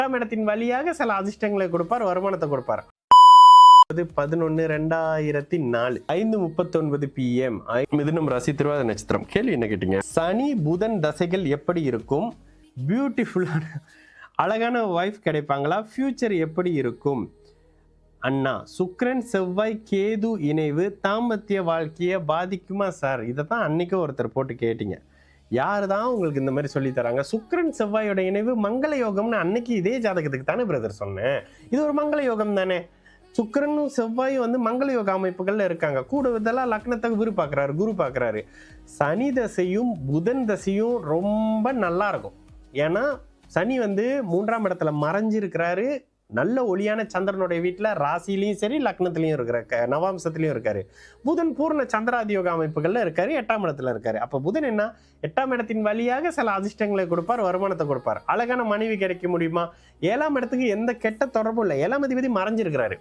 8ஆம் இடத்தின் வழியாக சில அதிர்ஷ்டங்களை கொடுப்பார், வருமானத்தை கொடுப்பார். 11/2004 5:39 PM மிதுனம் ராசி திருவாதிரை நட்சத்திரம். கேள்வி என்ன கேட்டீங்க? சனி புதன் தசைகள் எப்படி இருக்கும்? பியூட்டிஃபுல்லான அழகான வைஃப் கிடைப்பாங்களா? ஃபியூச்சர் எப்படி இருக்கும்? அண்ணா, சுக்கிரன் செவ்வாய் கேது இணைவு தாம்பத்திய வாழ்க்கையை பாதிக்குமா சார்? இதை தான் அன்னைக்கு ஒருத்தர் போட்டு கேட்டீங்க. யாரு தான் உங்களுக்கு இந்த மாதிரி சொல்லி தராங்க? சுக்கிரன் செவ்வாயோட இணைவு மங்கள யோகம்னு அன்னைக்கு இதே ஜாதகத்துக்கு தானே பிரதர் சொன்னேன். இது ஒரு மங்கள யோகம் தானே. சுக்கிரனும் செவ்வாயும் வந்து மங்கள யோக அமைப்புகள்ல இருக்காங்க. கூட இதெல்லாம் லக்னத்தை குரு பார்க்குறாரு. சனி தசையும் புதன் தசையும் ரொம்ப நல்லா இருக்கும். ஏன்னா சனி வந்து 3ஆம் இடத்துல மறைஞ்சிருக்கிறாரு. நல்ல ஒளியான சந்திரனுடைய வீட்டில் ராசிலையும் சரி லக்னத்திலையும் இருக்கிற நவாம்சத்திலையும் இருக்காரு. புதன் பூர்ண சந்திராதியோக அமைப்புகள்ல இருக்காரு, 8ஆம் இடத்துல இருக்காரு. அப்ப புதன் என்ன, 8ஆம் இடத்தின் வழியாக சில அதிர்ஷ்டங்களை கொடுப்பார், வருமானத்தை கொடுப்பார். அழகான மனைவி கிடைக்க முடியுமா? 7ஆம் இடத்துக்கு எந்த கெட்ட தொடர்பும் இல்லை. 7ஆம் அதிபதி மறைஞ்சிருக்கிறாரு.